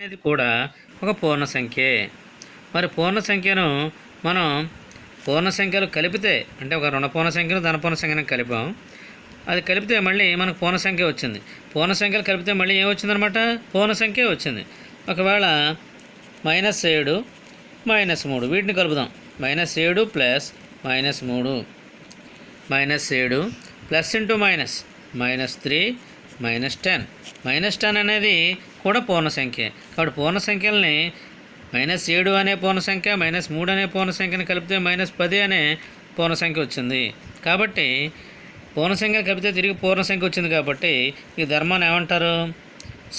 అనేది కూడా ఒక పూర్ణ సంఖ్యే. మరి పూర్ణ సంఖ్యను మనం పూర్ణ సంఖ్యలు కలిపితే అంటే ఒక రుణ పూర్ణ సంఖ్యను ధన పూర్ణ సంఖ్యను కలిపాం. అది కలిపితే మళ్ళీ మనకు పూర్ణ సంఖ్య వచ్చింది. పూర్ణ సంఖ్యలు కలిపితే మళ్ళీ ఏమొచ్చిందనమాట? పూర్ణ సంఖ్య వచ్చింది. ఒకవేళ -7 -3 వీటిని కలుపుదాం. -7 ప్లస్ -3 -7 ప్లస్ ఇంటూ మైనస్ -3 -10 -10 అనేది కూడా పూర్ణ సంఖ్య. కాబట్టి పూర్ణ సంఖ్యల్ని -7 అనే పూర్ణ సంఖ్య -3 అనే పూర్ణ సంఖ్యను కలిపితే -10 అనే పూర్ణ సంఖ్య వచ్చింది. కాబట్టి పూర్ణ సంఖ్యను కలిపితే తిరిగి పూర్ణ సంఖ్య వచ్చింది. కాబట్టి ఈ ధర్మాన్ని ఏమంటారు?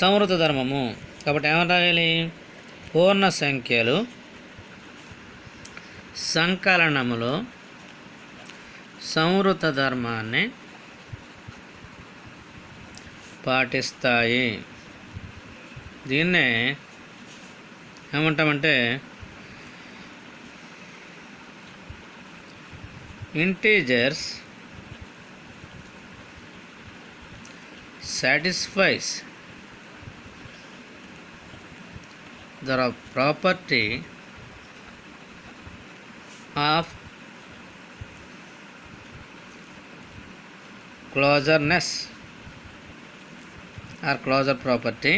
సంవృత ధర్మము. కాబట్టి ఏమని రాయాలి? పూర్ణ సంఖ్యలు సంకలనములో సంవృత ధర్మాన్ని పాటిస్తాయి. దీన్నే ఏమంటామంటే integers satisfies the property of closeness or closure property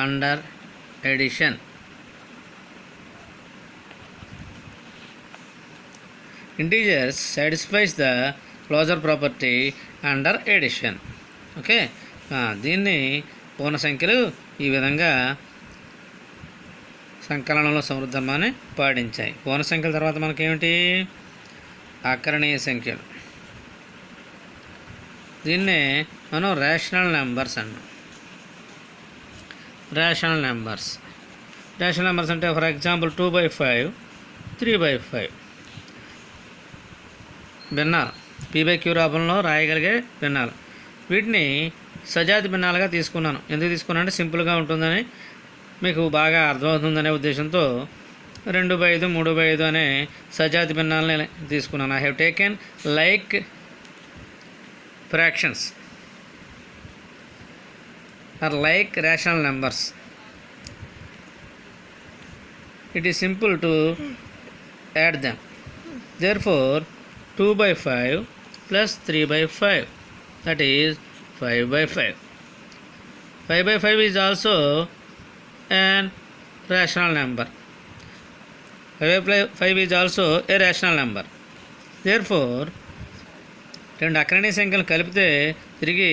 under addition. Integers satisfies the closure property under addition. Okay, దీన్ని పూర్ణ సంఖ్యలు ఈ విధంగా సంకలనంలో సమృద్ధమాన్ని పాటించాయి. పూర్ణ సంఖ్యల తర్వాత మనకేమిటి? అకరణీయ సంఖ్యలు. దీన్నే మనం రేషనల్ నెంబర్స్ అన్నాం. రేషనల్ నెంబర్స్ అంటే ఫర్ ఎగ్జాంపుల్ 2/5 3/5 భిన్నాలు p/q రూపంలో రాయగలిగే భిన్నాలు. వీటిని సజాతి భిన్నాలుగా తీసుకున్నాను. ఎందుకు తీసుకున్నాను అంటే సింపుల్గా ఉంటుందని, మీకు బాగా అర్థమవుతుందనే ఉద్దేశంతో 2/5 3/5 అనే సజాతి భిన్నాలని తీసుకున్నాను. I have taken like fractions or like rational numbers. It is simple to add them. Therefore 2/5 plus 3/5, that is 5/5. 5/5 is also an rational number. 5/5 is also a rational number. Therefore, రెండు అకరణీయ సంఖ్యలు కలిపితే తిరిగి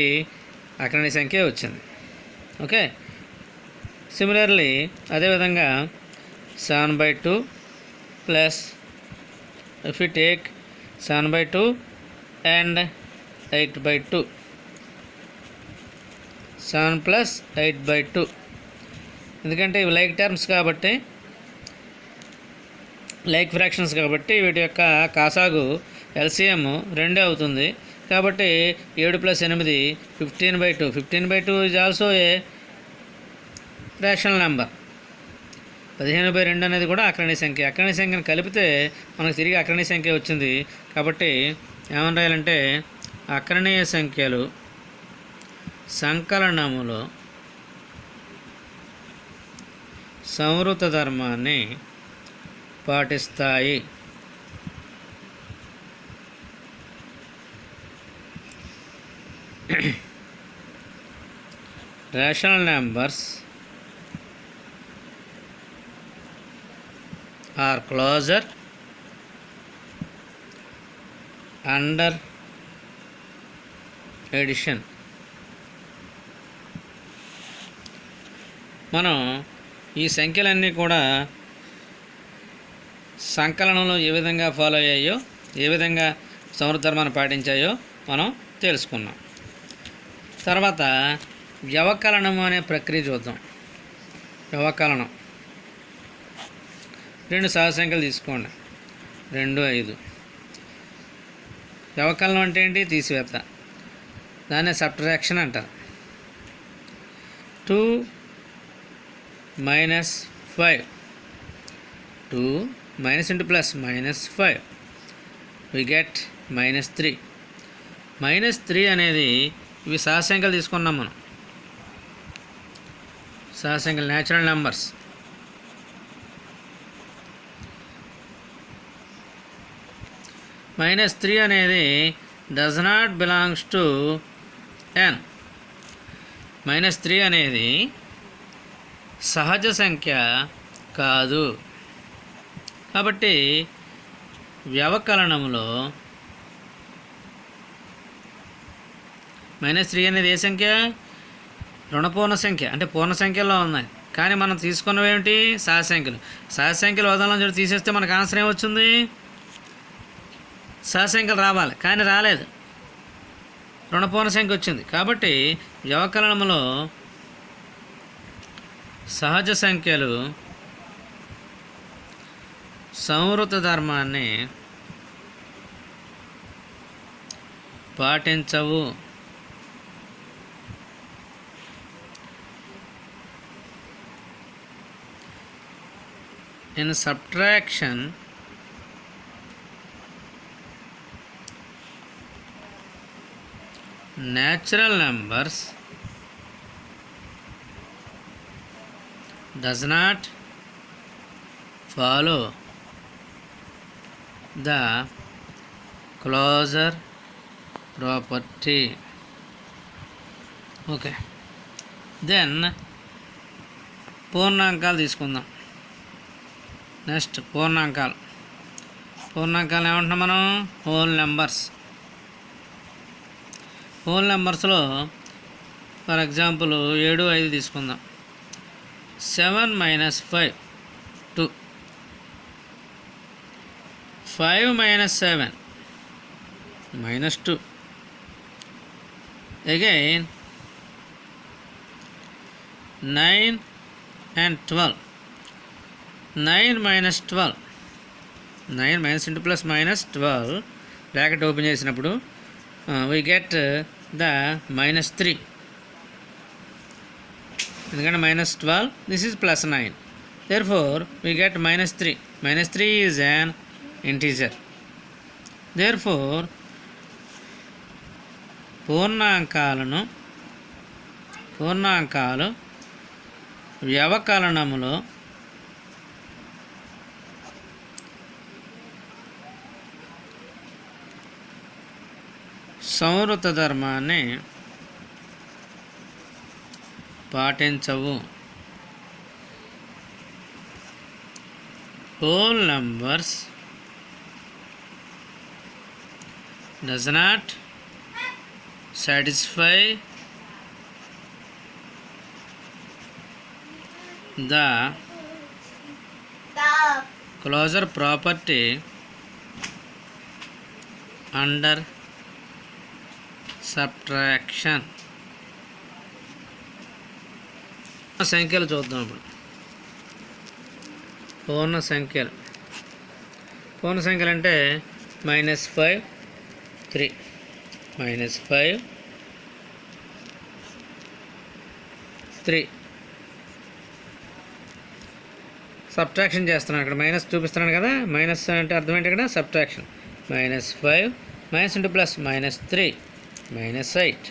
అకరణీయ సంఖ్య వచ్చింది. ఓకే, సిమిలర్లీ అదేవిధంగా 7/2 plus if we take 7/2 and 8/2, 7 plus 8/2. ఎందుకంటే ఇవి like terms కాబట్టి, లైక్ ఫ్రాక్షన్స్ కాబట్టి వీటి యొక్క కాసాగు ఎల్సిఎం 2 అవుతుంది. కాబట్టి 7 + 8 15/2. 15/2 is also a rational number. 15/2 అనేది కూడా అకరణీయ సంఖ్య. అకరణీయ సంఖ్యను కలిపితే మనకు తిరిగి అకరణీయ సంఖ్య వచ్చింది. కాబట్టి ఏమని రాయాలంటే అకరణీయ సంఖ్యలు సంకలనములో సంవృత ధర్మాన్ని పాటిస్తాయి. Rational numbers are closure under addition. మనం ఈ సంఖ్యలన్నీ కూడా సంకలనంలో ఏ విధంగా ఫాలో అయ్యాయో, ఏ విధంగా సంవృత ధర్మాన్ని పాటించాయో మనం తెలుసుకున్నాం. తర్వాత వ్యవకలనం అనే ప్రక్రియ చూద్దాం. వ్యవకలనం 2 సహజ సంఖ్యలు తీసుకోండి. 2 5. వ్యవకలనం అంటే ఏంటి? తీసివేత. దాన్ని సబ్ట్రాక్షన్ అంటారు. 2 - 5 2 minus into plus -5 we get -3. -3 అనేది ఇవి సహసంఖ్యలు తీసుకున్నాం మనం. సహసంఖ్యలు న్యాచురల్ నెంబర్స్. -3 అనేది does not belongs to n. -3 అనేది సహజ సంఖ్య కాదు. కాబట్టి వ్యవకలనంలో -3 అనేది ఏ సంఖ్య? రుణపూర్ణ సంఖ్య, అంటే పూర్ణ సంఖ్యలో ఉన్నాయి. కానీ మనం తీసుకున్నవి ఏమిటి? సహసంఖ్యలు. సహసంఖ్యలు వదలలో తీసేస్తే మనకు ఆన్సర్ ఏమొచ్చింది? సహసంఖ్యలు రావాలి, కానీ రాలేదు, రుణపూర్ణ సంఖ్య వచ్చింది. కాబట్టి వ్యవకలనంలో సహజ సంఖ్యలు సంవృత ధర్మాన్ని పాటించవు. In subtraction, natural numbers does not follow the closure property. Okay, then పూర్ణాంకాలు తీసుకుందాం. నెక్స్ట్ పూర్ణాంకాలు ఏమంటున్నాం మనం? Whole numbers. హోల్ నెంబర్స్లో ఫర్ ఎగ్జాంపుల్ 7, 5 తీసుకుందాం. 7 - 5 2. 5 - 7 -2. Again 9 and 12. 9 - 12. 9 - into plus minus 12 bracket open చేసినప్పుడు we get the -3. ఎందుకంటే -12, this is +9. Therefore we get -3. -3 is an integer. Therefore పూర్ణాంకాలు వ్యవకలనములో సంవృత ధర్మాన్ని పాటించవు. Whole numbers does not satisfy the closure property under subtraction. సంఖ్యలు చూద్దాం ఇప్పుడు. పూర్ణ సంఖ్యలు అంటే -5 3 -5 3. సబ్ట్రాక్షన్ చేస్తున్నాను, అక్కడ మైనస్ చూపిస్తున్నాను కదా. మైనస్ అంటే అర్థం ఏంటి? ఇక్కడ subtraction. -5 into plus -3 -8.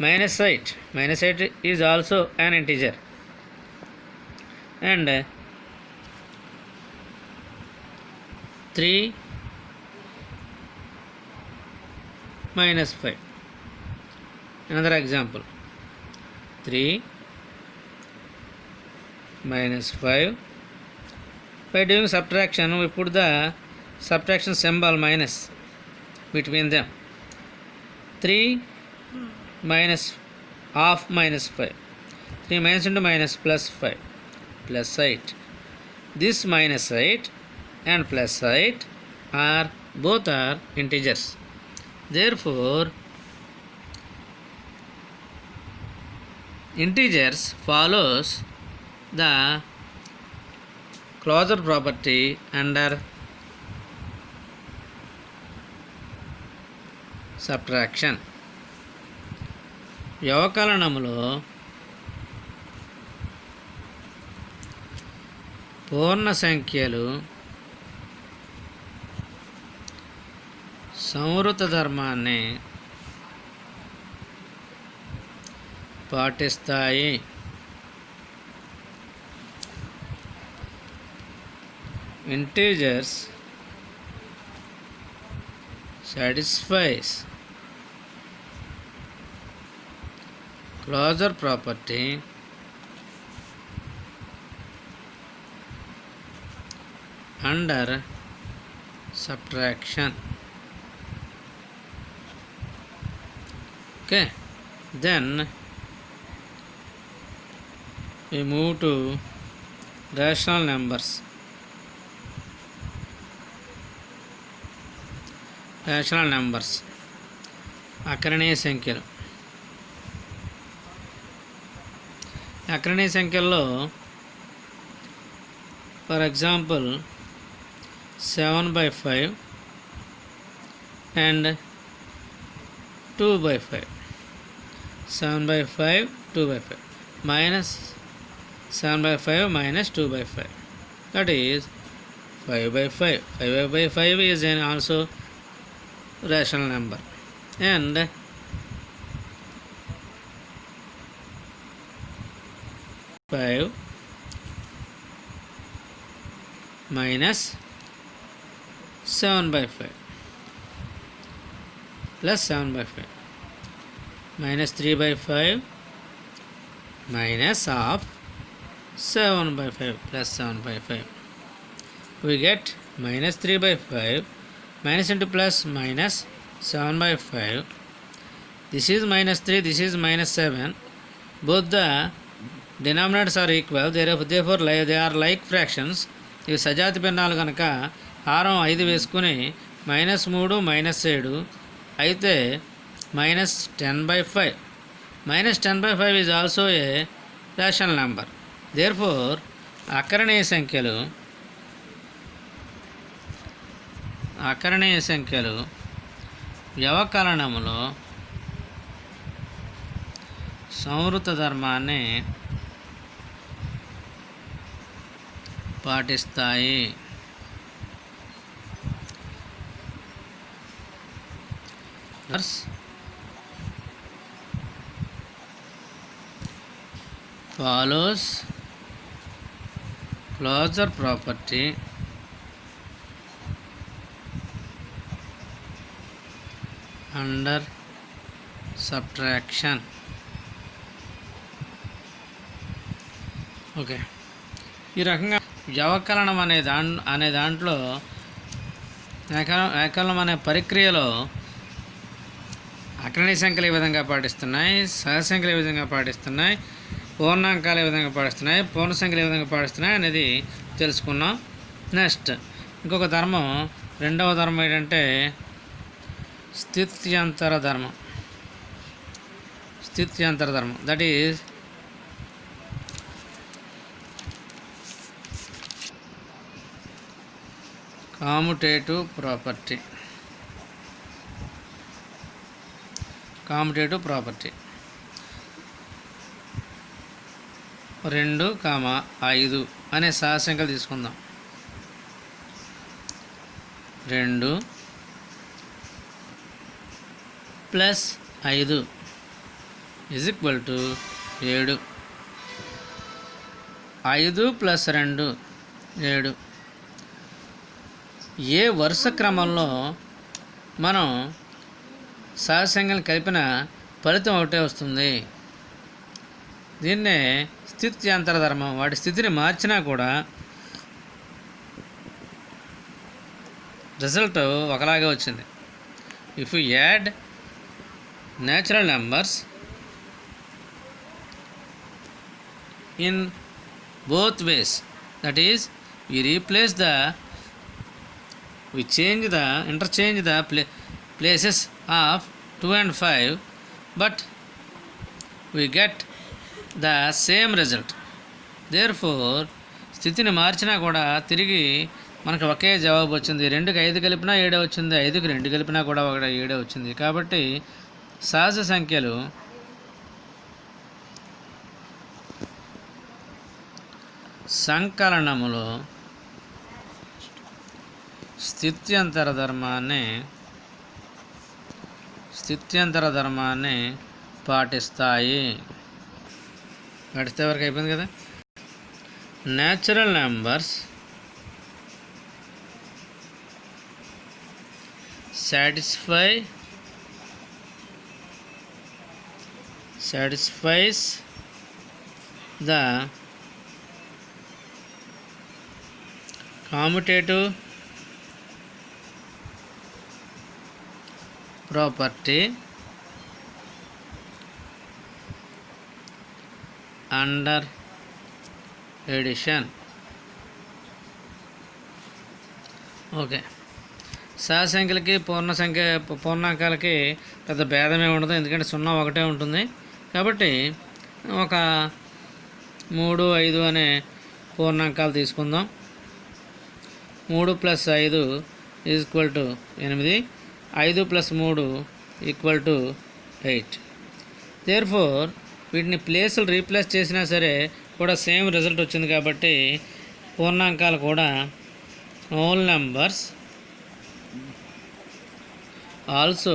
-8 is also an integer, and 3 -5. Another example, 3 -5. By doing subtraction, we put the subtraction symbol minus between them. 3 minus half -5. 3 minus into minus plus 5 plus 8. This -8 and +8 are both are integers. Therefore integers follows the closure property under subtraction. వ్యవకలనములో పూర్ణ సంఖ్యలు సంవృత ధర్మాన్ని పాటిస్తాయి. Integers satisfies closure property under subtraction. Okay, then we move to rational numbers. Rational numbers అకరణీయ సంఖ్యలు. అకరణీయ సంఖ్యల్లో for example 7/5 and 2/5. 7/5 2/5 minus 7/5 minus 2/5, that is 5/5. 5/5 is an also rational number, and 5 minus 7/5 plus 7/5 minus 3/5 minus of 7/5 plus 7/5, we get minus 3/5. Minus into plus minus 7/5. This is minus 3, this is minus 7. Both the denominators are equal. Therefore they are like fractions. ఇవి సజాతి భిన్నాలు కనుక హారం 5 వేసుకుని -3 -7 అయితే -10/5. -10/5 is also a rational number. Therefore అకరణీయ సంఖ్యలు వ్యవకలనములో సంవృత ధర్మాన్ని పాటిస్తాయి. follows closure property under subtraction. Okay, ఈ రకంగా వ్యవకలనం అనే దాంట్లో వ్యాకరణం అనే ప్రక్రియలో అకరణీయ సంఖ్యలు ఏ విధంగా పాటిస్తున్నాయి, సహజ సంఖ్యలు ఏ విధంగా పాటిస్తున్నాయి, పూర్ణాంకాలు ఏ విధంగా పాటిస్తున్నాయి, పూర్ణ సంఖ్యలు ఏ విధంగా పాటిస్తున్నాయి అనేది తెలుసుకున్నాం. నెక్స్ట్ ఇంకొక ధర్మం, రెండవ ధర్మం ఏంటంటే స్థిత్యంతర ధర్మం. That is commutative property. 2, 5 అనే సహసంఖ్యలు తీసుకుందాం. 2 + 5 is equal to 7. 5 + 2 7. ఏ వరుస క్రమంలో మనం సహసంఖ్యలు కలిపిన ఫలితం ఒకటే వస్తుంది. దీన్నే స్థిత్యంతర ధర్మం. వాటి స్థితిని మార్చినా కూడా రిజల్ట్ ఒకలాగే వచ్చింది. If you add natural numbers in both ways, that is interchange the places of 2 and 5, but we get the same result. Therefore స్థితిని మార్చినా కూడా తిరిగి మనకు ఒకే జవాబు వచ్చింది. 2కి 5 కలిపినా 7 వచ్చింది, 5కి 2 కలిపినా కూడా 7 వచ్చింది. కాబట్టి సహజ సంఖ్యలు సంకలనములో స్థిత్యంతర ధర్మాన్ని పాటిస్తాయి. పాటిస్తే వరకు అయిపోయింది కదా. Natural numbers satisfies the commutative property under addition. Okay, సహసంఖ్యలకి పూర్ణాంకాలకి పెద్ద భేదమే ఉండదు, ఎందుకంటే 0 1 ఉంటుంది. కాబట్టి ఒక 3 5 అనే పూర్ణాంకాలు తీసుకుందాం. 3 + 5 = 8, 5 + 3 = 8. దేర్ఫోర్ వీటిని ప్లేసులు రీప్లేస్ చేసినా సరే కూడా సేమ్ రిజల్ట్ వచ్చింది. కాబట్టి పూర్ణాంకాలు కూడా whole numbers also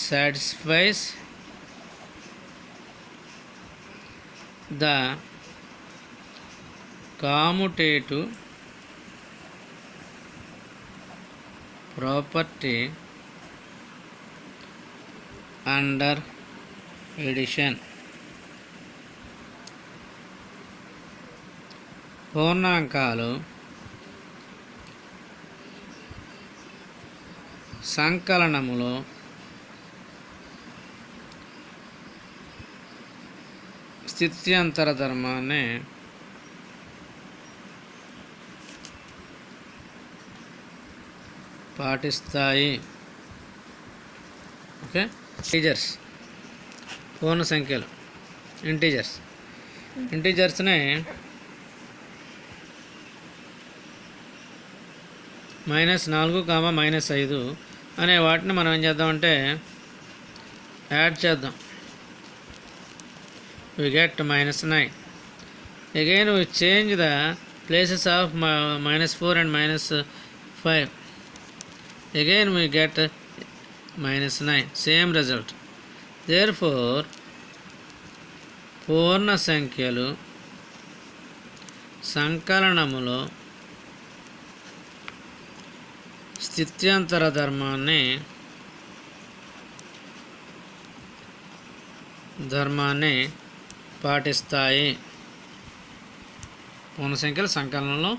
satisfies the commutative property under addition. పూర్ణాంకాలు సంకలనములో స్థిత్యంతర ధర్మాన్ని పాటిస్తాయి. ఓకే, ఇంటీజర్స్ పూర్ణ సంఖ్యలు ఇంటీజర్స్ని -4, -5 అనే వాటిని మనం ఏం చేద్దామంటే యాడ్ చేద్దాం. we get -9. again we change the places of -4 and -5. again we get -9, same result. therefore పూర్ణ సంఖ్యలు సంకలనములో స్థిత్యంతర ధర్మాన్ని పాటిస్తాయి. పూర్ణ సంఖ్యల సంకలనంలో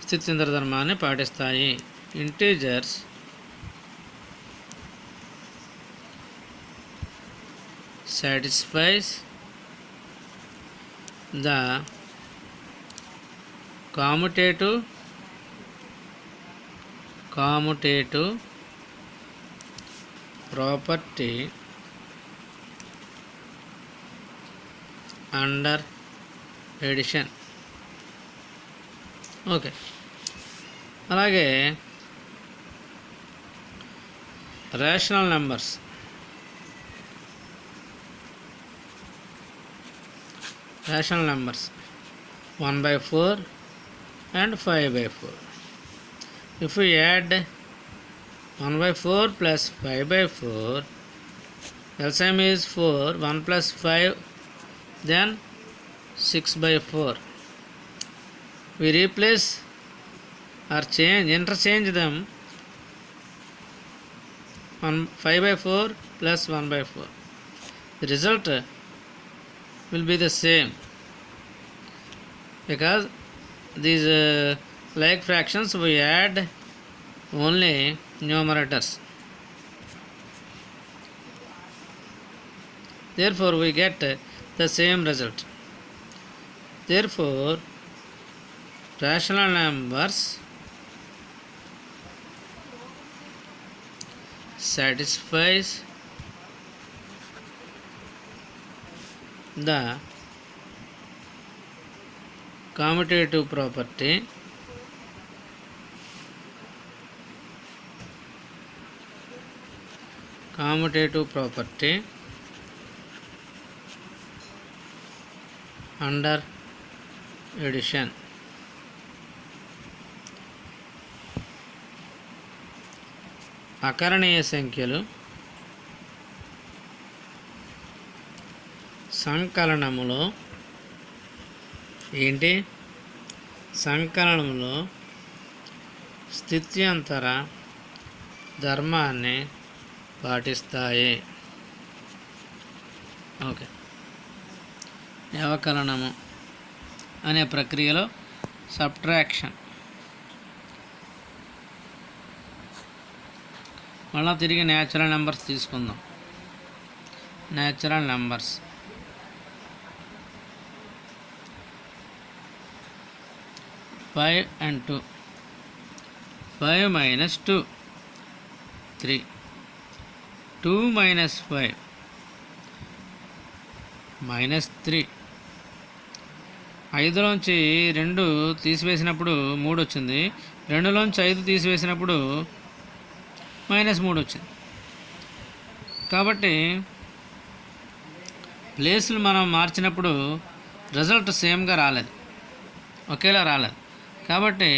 స్థిత్యంతర ధర్మాన్ని పాటిస్తాయి. Integers satisfies the commutative property under addition. Okay, అలాగే rational numbers 1/4 and 5/4. if we add 1/4 plus 5/4, LCM is 4, 1 plus 5, then 6/4. we replace or interchange them. 5/4 plus 1/4, the result will be the same, because these like fractions we add only numerators. Therefore we get the same result. Therefore rational numbers satisfies the commutative property under addition. అకరణీయ సంఖ్యలు సంకలనములో స్థిత్యంతర ధర్మాన్ని పాటిస్తాయి. Okay, వ్యవకలనము అనే ప్రక్రియలో subtraction. మళ్ళీ తిరిగి natural numbers తీసుకుందాం. Natural numbers 5 and 2, 5 minus 2, 3, 2 minus 5, minus 3. 5లోంచి 2 తీసివేసినప్పుడు 3 వచ్చింది. 2లోంచి 5 తీసివేసినప్పుడు -3 వచ్చింది. కాబట్టి ప్లేస్లు మనం మార్చినప్పుడు రిజల్ట్ సేమ్గా రాలేదు, ఒకేలా రాలేదు. కాబట్టి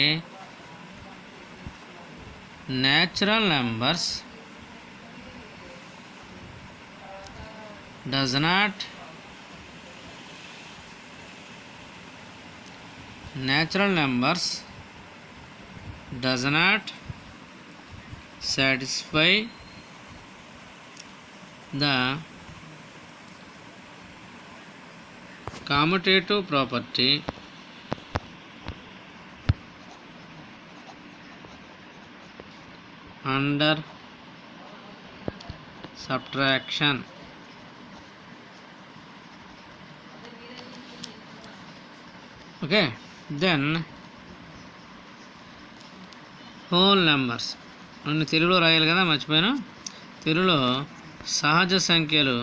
natural numbers does not satisfy the commutative property under subtraction. Okay, then whole numbers అన్ని తెలుగులో రాయాలి కదా, మర్చిపోయాను. తెలుగులో సహజ సంఖ్యలు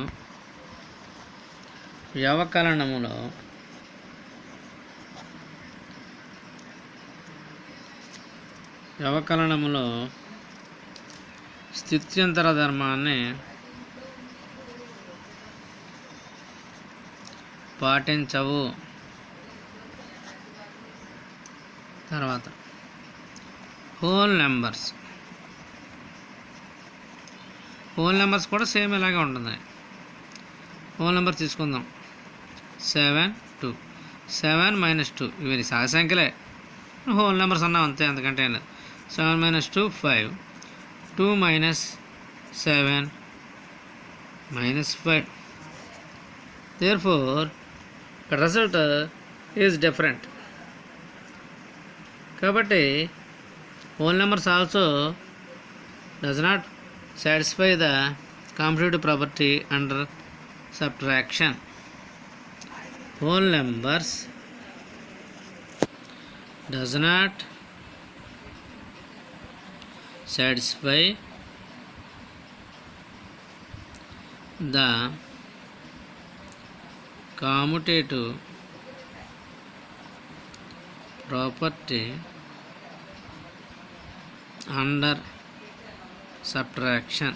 వ్యవకలనములో స్థిత్యంతర ధర్మాన్ని పాటించవు. తర్వాత హోల్ నెంబర్స్ కూడా సేమ్ ఇలాగే ఉంటుంది. హోల్ నెంబర్ తీసుకుందాం. 7, 2, 7 minus 2, ఇవి సహజ సంఖ్యలే, హోల్ నెంబర్స్ అన్నాం అంతే, అందుకంటే ఏం లేదు. 7 minus 2, 5, 2 minus 7, -5. Therefore the result is different. కాబట్టి whole numbers also does not satisfy the commutative property under subtraction. Whole numbers does not satisfy the commutative property under subtraction.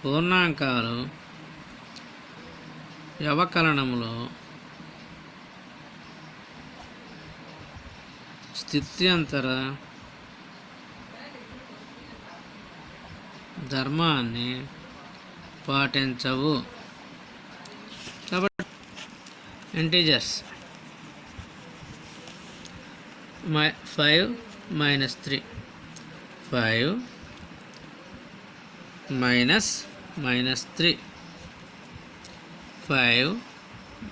పూర్ణాంకాలు వ్యవకలనములో స్థిత్యంతర ధర్మాన్ని పాటించవు. కాబట్టి integers 5 minus 3, 5 minus -3, 5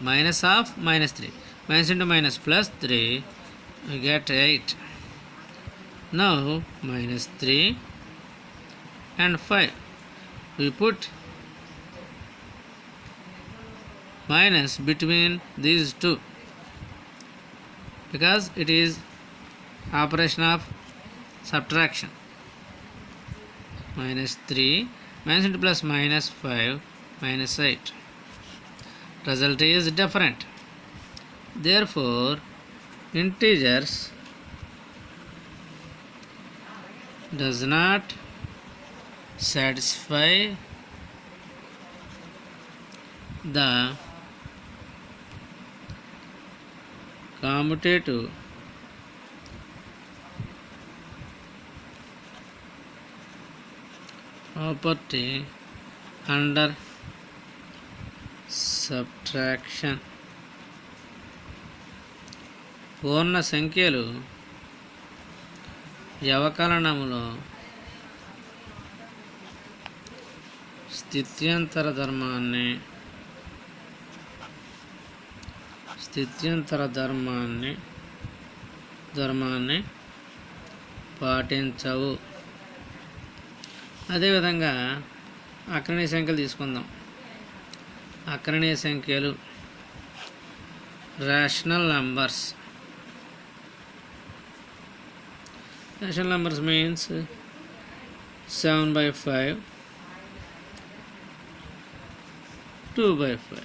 minus of -3, minus into minus plus 3, we get 8. Now -3 and 5, we put minus between these two because it is operation of subtraction. -3 minus into plus -5, -8. Result is different. Therefore integers does not satisfy the commutative property under subtraction. పూర్ణ సంఖ్యలు వ్యవకలనములో స్థిత్యంతర ధర్మాన్ని పాటించవు. అదేవిధంగా అకరణీయ సంఖ్యలు తీసుకుందాం. అకరణీయ సంఖ్యలు rational numbers. Rational numbers means 7/5, 2/5.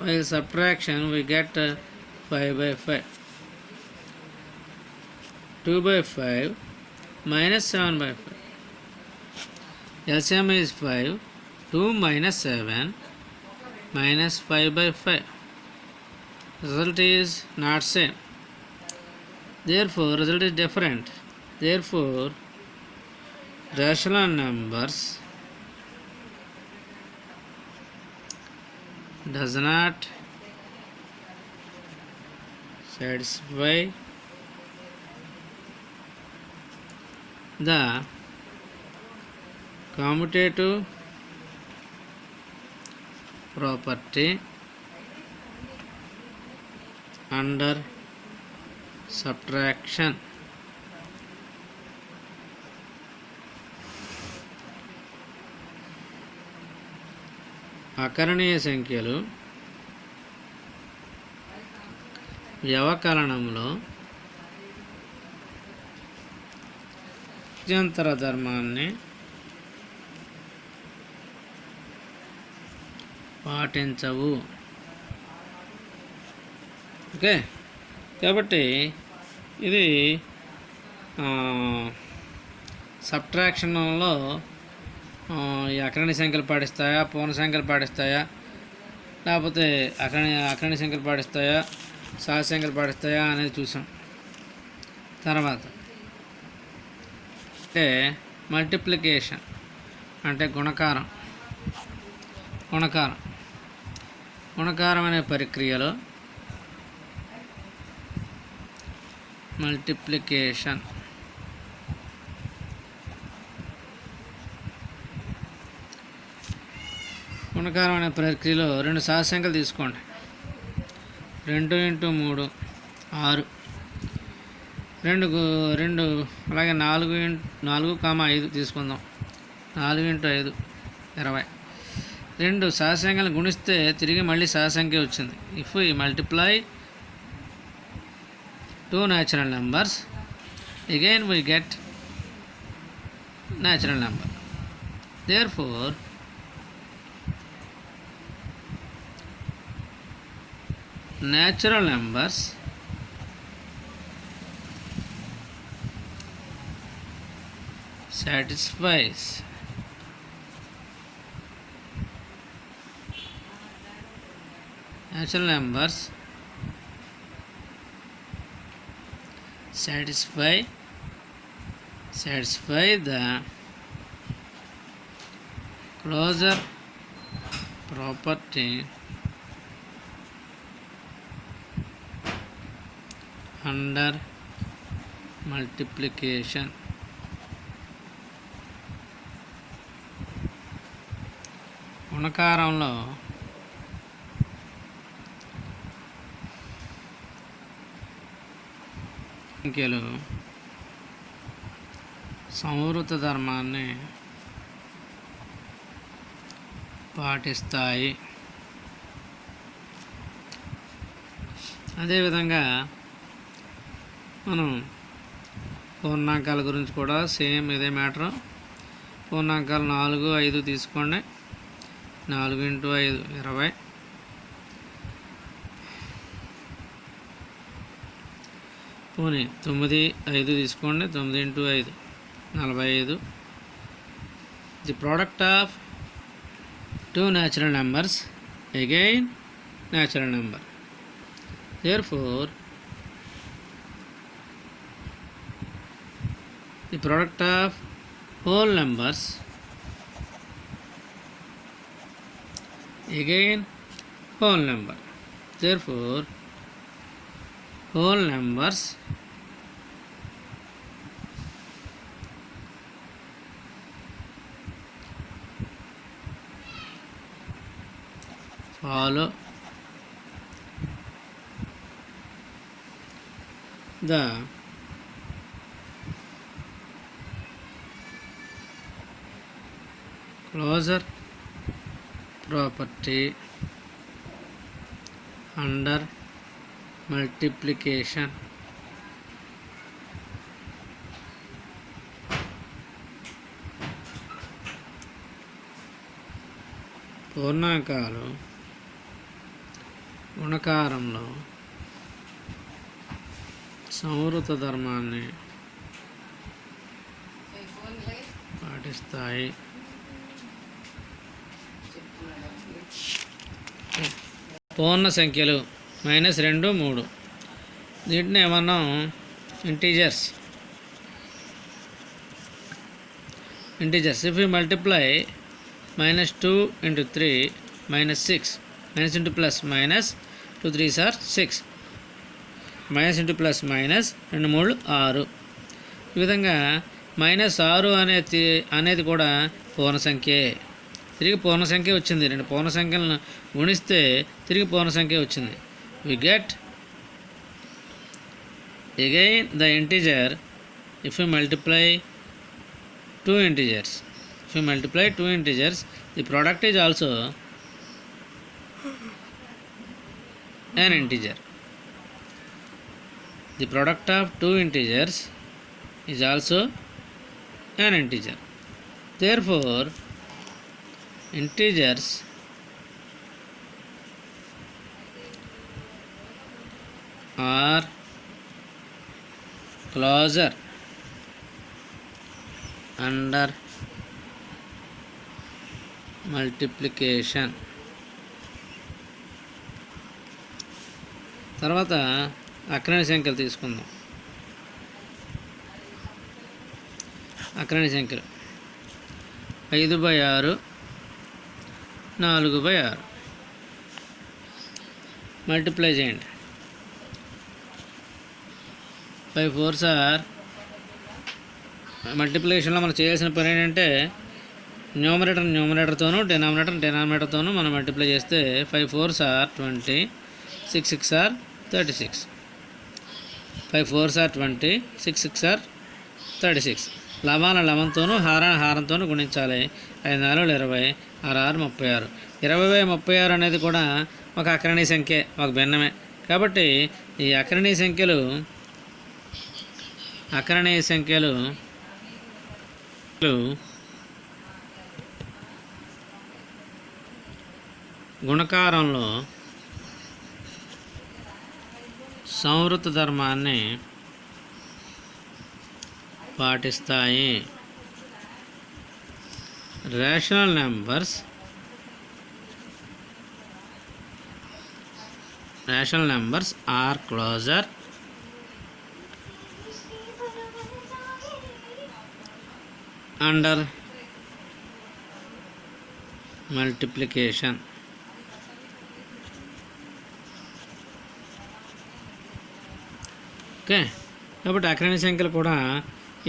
While subtraction we get 5/5. 2/5 minus 7/5. LCM is 5. 2 minus 7 minus 5/5. Result is not same. Therefore, result is different. Therefore, rational numbers does not satisfy the commutative property under subtraction. అకరణీయ సంఖ్యలు వ్యవకలనంలో స్థిత్యంతర ధర్మాన్ని పాటించవు. Okay, కాబట్టి ఇది సబ్ట్రాక్షన్లో ఈ అకరణీయ సంఖ్యలు పాటిస్తాయా, పూర్ణ సంఖ్యలు పాటిస్తాయా, లేకపోతే అకరణీయ సంఖ్యలు పాటిస్తాయా, సహజ సంఖ్యలు పాటిస్తాయా అనేది చూసాం. తర్వాత అంటే మల్టిప్లికేషన్ అంటే గుణకారం అనే ప్రక్రియలో మల్టిప్లికేషన్ గుణకారం అనే ప్రక్రియలో 2 సహజ సంఖ్యలు తీసుకోండి. 2 × 3 6, 2 అలాగే 4, 5 తీసుకుందాం. 4 × 5 20. 2 సహజ సంఖ్యలు గుణిస్తే తిరిగి మళ్ళీ సహజ సంఖ్య వచ్చింది. If we multiply 2 natural numbers, again we get natural number. Therefore, natural numbers satisfies satisfy the closure property under multiplication. గుణకారంలో సంఖ్యలు సంవృత ధర్మాన్ని పాటిస్తాయి. అదేవిధంగా మనం పూర్ణాంకాల గురించి కూడా సేమ్ ఇదే మ్యాటర్. పూర్ణాంకాలు 4, 5 తీసుకోండి. 4 × 5 20. పోనీ 9, 5 తీసుకోండి. 9 × 5 45. The product of 2 natural numbers, again natural number. Therefore, the product of whole numbers again whole number. Therefore whole numbers follow the closure property under multiplication. పూర్ణాంకాలు గుణకారంలో సంవృత ధర్మాన్ని పాటిస్తాయి. పూర్ణ సంఖ్యలు -2, 3 వీటిని మనం integers. If we multiply -2 into 3 -6 minus into plus minus 2 3s are 6 minus into plus minus 2 3 6. ఈ విధంగా -6 అనేది కూడా పూర్ణ సంఖ్యే. తిరిగి పూర్ణ సంఖ్య వచ్చింది. 2 పూర్ణ సంఖ్యలను గుణిస్తే తిరిగి పూర్ణ సంఖ్య వచ్చింది. we get again the integer if we multiply two integers. If we multiply two integers, the product is also an integer. The product of two integers is also an integer. Therefore integers are closer under multiplication. తర్వాత అక్రణి సంఖ్యలు తీసుకుందాం. అక్రణి సంఖ్యలు 5/6, 4/6 multiply చేయండి. 5 4s are మల్టిప్లికేషన్లో మనం చేయాల్సిన పని ఏంటంటే న్యూమరేటర్తోనూ డినామినేటర్తోనూ మనం మల్టిప్లై చేస్తే 5 4s are 20, 6 6 are 36. 5 4s are 20, 6 6 are 36. లవంతోనూ హారంతోనూ గుణించాలి. 5 4 20, 6 6 36. 20/36 అనేది కూడా ఒక అకరణీయ సంఖ్య, ఒక భిన్నమే. కాబట్టి ఈ అకరణీయ సంఖ్యలు గుణకారంలో సంవృత ధర్మాన్ని పాటిస్తాయి. Rational numbers are closure under multiplication. Okay, కాబట్టి అకరణీయ సంఖ్యలు కూడా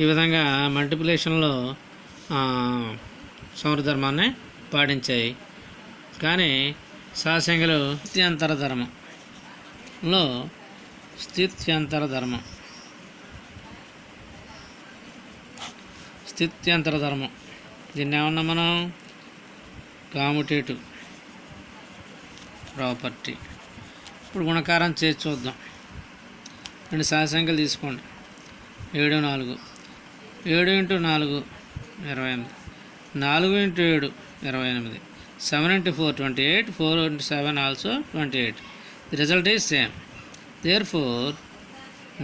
ఈ విధంగా మల్టిప్లికేషన్లో సంవృత ధర్మాన్ని పాటించాయి. కానీ సహసంఖ్యలు స్థిత్యంతర ధర్మం దీన్ని ఏమన్నా మనం కామ్యుటేటివ్ ప్రాపర్టీ. ఇప్పుడు గుణకారం చేసి చూద్దాం. 2 సహసంఖ్యలు తీసుకోండి. 7 4, 7 × 4 28, 4 × 7 28, 7 × 4 28, 4 × 7 also 28. The result is same. Therefore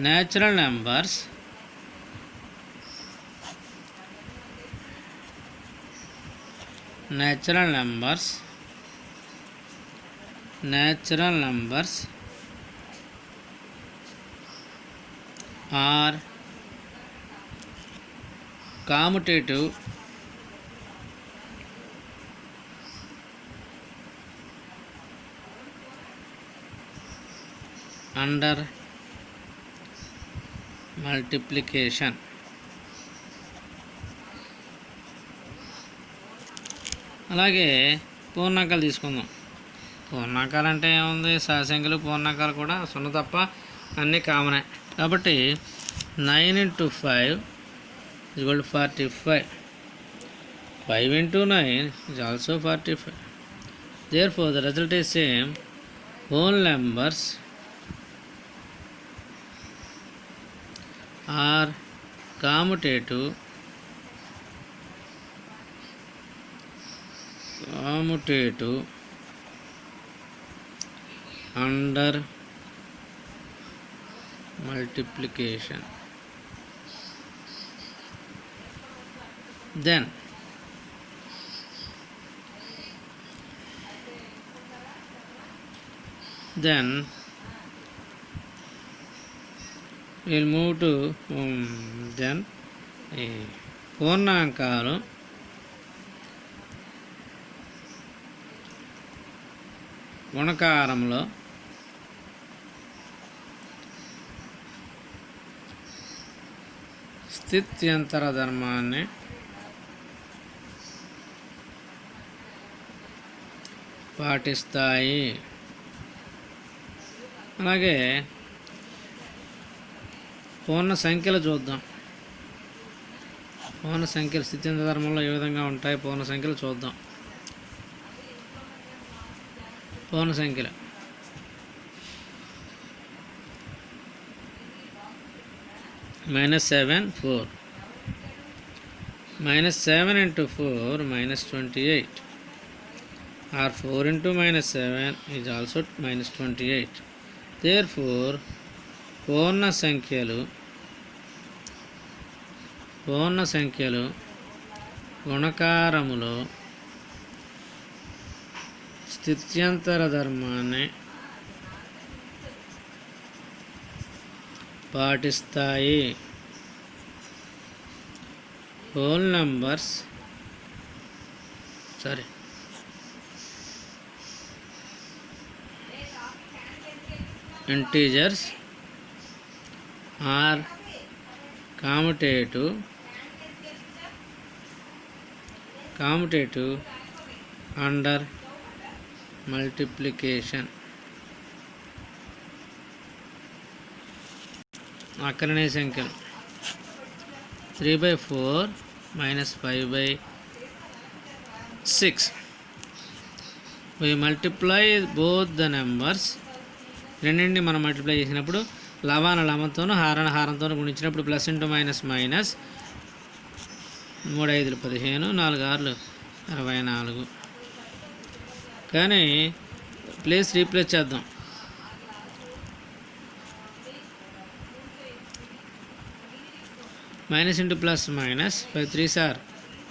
natural numbers are commutative under multiplication. అలాగే పూర్ణాంకాలు తీసుకుందాం. పూర్ణాంకాలు అంటే ఏముంది, సహసంఖ్యలు పూర్ణాంకాలు కూడా 0 తప్ప అన్నీ కామనే. కాబట్టి 9 × 5 = 45. 5 × 9 is also 45. Therefore, the result is same. Whole numbers are commutative under multiplication. Then we'll move to then పూర్ణాంకాలు గుణకారంలో స్థిత్యంతర ధర్మాన్ని పాటిస్తాయి. అలాగే పూర్ణ సంఖ్యలు చూద్దాం. పూర్ణ సంఖ్యలు స్థిత్యంతర ధర్మంలో ఏ విధంగా ఉంటాయి, పూర్ణ సంఖ్యలు చూద్దాం. పూర్ణ సంఖ్యలు -7 4. -7 × 4 -28, or 4 × -7 is also -28. Therefore, పూర్ణ సంఖ్యలు గుణకారములో స్థిత్యంతర ధర్మాన్ని పాటిస్తాయి. Whole numbers integers are commutative under multiplication. అకరణీయ సంఖ్యలు 3/4 -5/6. we multiply both the numbers. రెండింటిని మనం మల్టిప్లై చేసినప్పుడు లవాన లవంతోను హారణ హారంతో గుణించినప్పుడు +× -, -. 3 × 5 = 15, 4 × 6 = 24. కానీ ప్లేస్ రీప్లేస్ చేద్దాం. -× +, -. 5 3s are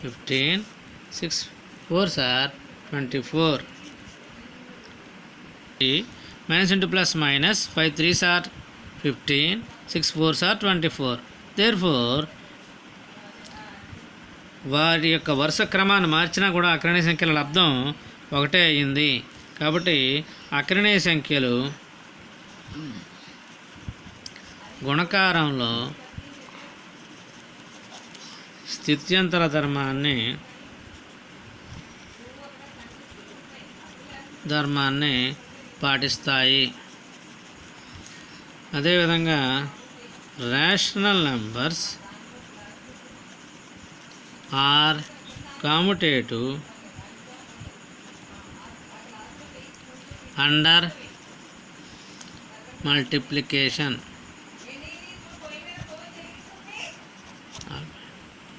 15, 6 4s are 24. -× +, -. 5 3s are 15, 6 4s are 24. Therefore, వారి యొక్క వరుస క్రమాన్ని మార్చినా కూడా అకరణీయ సంఖ్యల లబ్ధం ఒకటే అయింది. కాబట్టి అకరణీయ సంఖ్యలు గుణకారంలో స్థిత్యంతర ధర్మాన్ని పాటిస్తాయి. అదేవిధంగా rational numbers are commutative under multiplication.